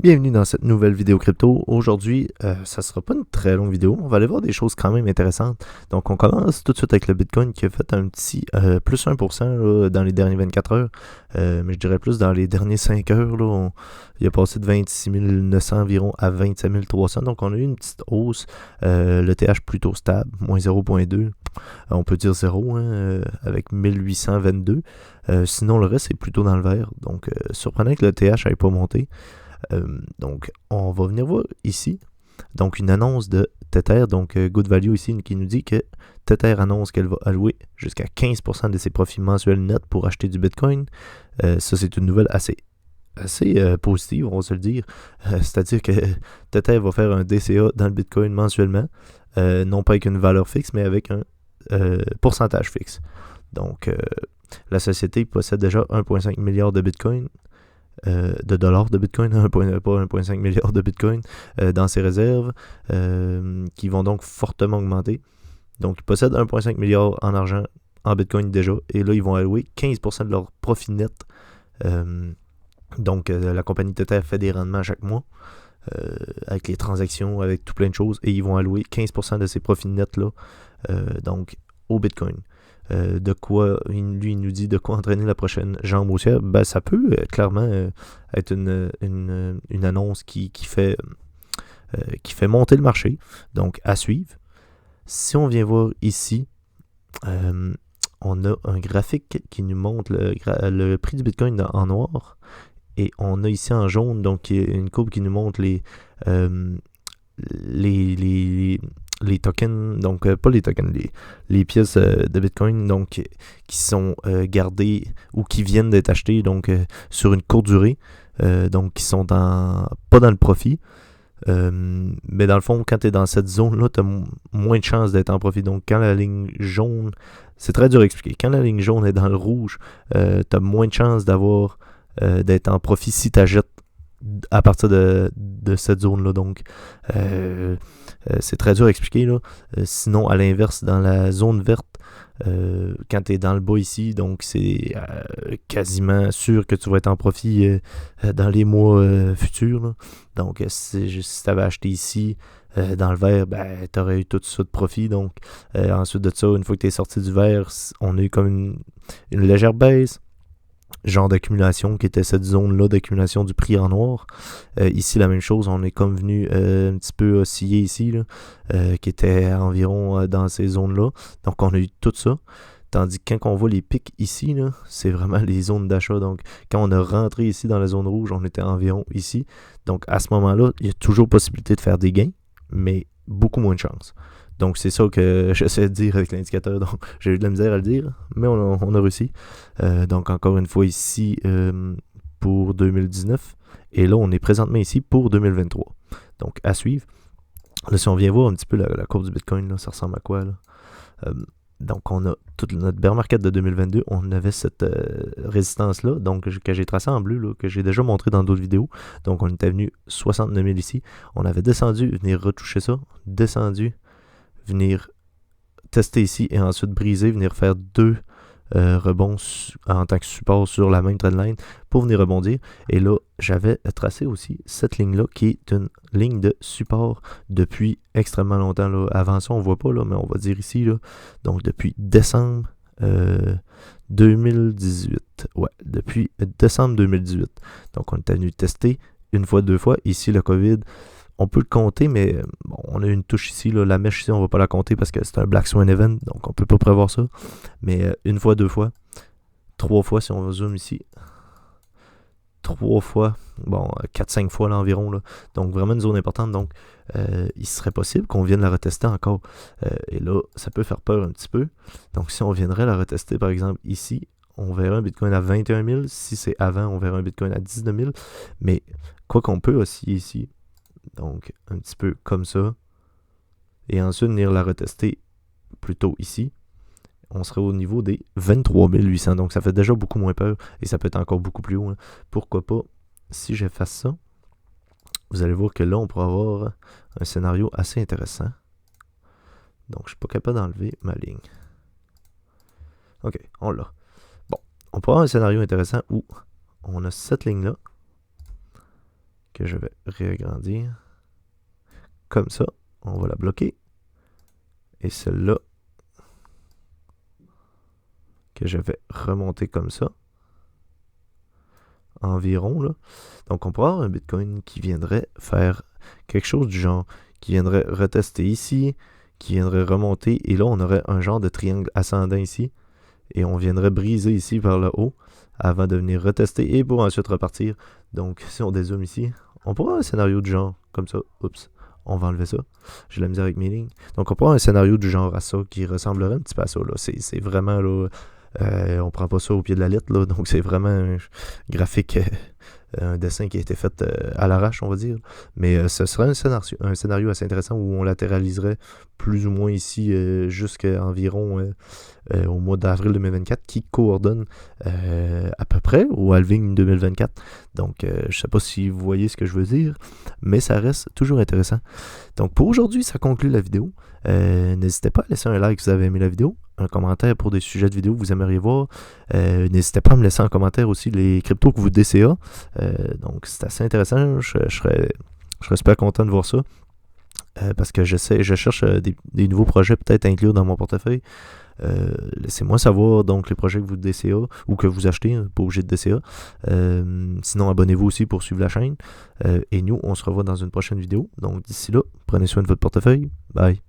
Bienvenue dans cette nouvelle vidéo crypto. Aujourd'hui, ça sera pas une très longue vidéo. On va aller voir des choses quand même intéressantes. Donc, on commence tout de suite avec le Bitcoin qui a fait un petit plus 1% là, dans les dernières 24 heures. Mais je dirais plus dans les derniers 5 heures. Là, il a passé de 26 900 environ à 27 300. Donc, on a eu une petite hausse. Le TH plutôt stable, moins 0,2. On peut dire 0 avec 1822. Sinon, le reste est plutôt dans le vert. Donc, surprenant que le TH n'ait pas monté. Donc, on va venir voir ici. Donc, une annonce de Tether, donc Good Value ici, qui nous dit que Tether annonce qu'elle va allouer jusqu'à 15% de ses profits mensuels nets pour acheter du Bitcoin. Ça, c'est une nouvelle assez positive, on va se le dire. C'est-à-dire que Tether va faire un DCA dans le Bitcoin mensuellement, non pas avec une valeur fixe, mais avec un pourcentage fixe. Donc, la société possède déjà 1,5 milliard de Bitcoin. De dollars de Bitcoin, pas 1,5 milliard de Bitcoin dans ses réserves, qui vont donc fortement augmenter. Donc, ils possèdent 1,5 milliard en argent en Bitcoin déjà, et là, ils vont allouer 15% de leur profit net. Donc, la compagnie Tether fait des rendements chaque mois, avec les transactions, avec tout plein de choses, et ils vont allouer 15% de ces profits nets-là, donc, au Bitcoin. De quoi, lui, il nous dit de quoi entraîner la prochaine jambe haussière. Ben, ça peut clairement être une annonce qui fait monter le marché. Donc, à suivre. Si on vient voir ici, on a un graphique qui nous montre le prix du Bitcoin en noir. Et on a ici en jaune, donc une courbe qui nous montre les tokens, donc pas les tokens, les pièces de Bitcoin donc, qui sont gardées ou qui viennent d'être achetées donc, sur une courte durée, donc qui sont pas dans le profit. Mais dans le fond, quand tu es dans cette zone-là, tu as moins de chances d'être en profit. Donc, quand la ligne jaune, c'est très dur à expliquer. Quand la ligne jaune est dans le rouge, tu as moins de chances d'être en profit si tu achètes à partir de cette zone-là. Donc, c'est très dur à expliquer. Là. Sinon, à l'inverse, dans la zone verte, quand tu es dans le bas ici, donc c'est quasiment sûr que tu vas être en profit dans les mois futurs. Là. Donc, si tu avais acheté ici, dans le vert, ben, tu aurais eu tout ça de profit. Donc, ensuite de ça, une fois que tu es sorti du vert, on a eu comme une légère baisse. Genre d'accumulation qui était cette zone-là d'accumulation du prix en noir. Ici, la même chose, on est comme venu un petit peu osciller ici, là, qui était environ dans ces zones-là. Donc, on a eu tout ça. Tandis que quand on voit les pics ici, là, c'est vraiment les zones d'achat. Donc, quand on a rentré ici dans la zone rouge, on était environ ici. Donc, à ce moment-là, il y a toujours possibilité de faire des gains, mais beaucoup moins de chance. Donc, c'est ça que j'essaie de dire avec l'indicateur. Donc, j'ai eu de la misère à le dire, mais on a réussi. Donc, encore une fois ici pour 2019. Et là, on est présentement ici pour 2023. Donc, à suivre. Là, si on vient voir un petit peu la courbe du Bitcoin, là, ça ressemble à quoi, là? Donc, on a toute notre bear market de 2022. On avait cette résistance-là, donc que j'ai tracée en bleu, là, que j'ai déjà montré dans d'autres vidéos. Donc, on était venu 69 000 ici. On avait descendu, venir retoucher ça. Descendu, venir tester ici et ensuite briser, venir faire deux rebonds en tant que support sur la même trendline pour venir rebondir. Et là, j'avais tracé aussi cette ligne-là qui est une ligne de support depuis extrêmement longtemps. Là. Avant ça, on ne voit pas, là, mais on va dire ici. Là. Donc, depuis décembre 2018. Ouais, depuis décembre 2018. Donc, on est venu tester une fois, deux fois. Ici, le COVID, on peut le compter, mais bon, on a une touche ici, là, la mèche ici, on ne va pas la compter parce que c'est un Black Swan Event, donc on ne peut pas prévoir ça. Mais une fois, deux fois, trois fois si on zoome ici, trois fois, bon, 4-5 fois là, environ. Là. Donc vraiment une zone importante. Donc il serait possible qu'on vienne la retester encore. Et là, ça peut faire peur un petit peu. Donc si on viendrait la retester, par exemple, ici, on verrait un Bitcoin à 21 000. Si c'est avant, on verrait un Bitcoin à 19 000. Mais quoi qu'on peut aussi ici, donc un petit peu comme ça, et ensuite venir la retester plutôt ici, on serait au niveau des 23 800, donc ça fait déjà beaucoup moins peur, et ça peut être encore beaucoup plus haut, hein. Pourquoi pas, si j'efface ça, vous allez voir que là, on pourra avoir un scénario assez intéressant. Donc, je suis pas capable d'enlever ma ligne. Ok, on l'a. Bon, on pourra avoir un scénario intéressant où on a cette ligne-là, que je vais réagrandir. Comme ça, on va la bloquer. Et celle-là, que je vais remonter comme ça. Environ, là. Donc, on pourrait avoir un Bitcoin qui viendrait faire quelque chose du genre, qui viendrait retester ici, qui viendrait remonter, et là, on aurait un genre de triangle ascendant ici, et on viendrait briser ici vers le haut, avant de venir retester, et pour ensuite repartir. Donc, si on dézoome ici, on pourrait avoir un scénario du genre, comme ça, oups, on va enlever ça, j'ai la misère avec mes lignes. Donc, on pourrait avoir un scénario du genre à ça, qui ressemblerait un petit peu à ça, là. C'est vraiment, là, on prend pas ça au pied de la lettre, là, donc c'est vraiment un graphique, un dessin qui a été fait à l'arrache, on va dire. Mais ce serait un scénario assez intéressant où on latéraliserait plus ou moins ici jusqu'à environ au mois d'avril 2024, qui coordonne à peu près au halving 2024. Donc, je sais pas si vous voyez ce que je veux dire, mais ça reste toujours intéressant. Donc, pour aujourd'hui, ça conclut la vidéo. N'hésitez pas à laisser un like si vous avez aimé la vidéo, un commentaire pour des sujets de vidéo que vous aimeriez voir. N'hésitez pas à me laisser en commentaire aussi les cryptos que vous DCA. Donc, c'est assez intéressant. Je serais super content de voir ça. Parce que je cherche des nouveaux projets peut-être à inclure dans mon portefeuille. Laissez-moi savoir donc les projets que vous DCA ou que vous achetez, pas obligé de DCA. Sinon, abonnez-vous aussi pour suivre la chaîne. Et nous, on se revoit dans une prochaine vidéo. Donc, d'ici là, prenez soin de votre portefeuille. Bye.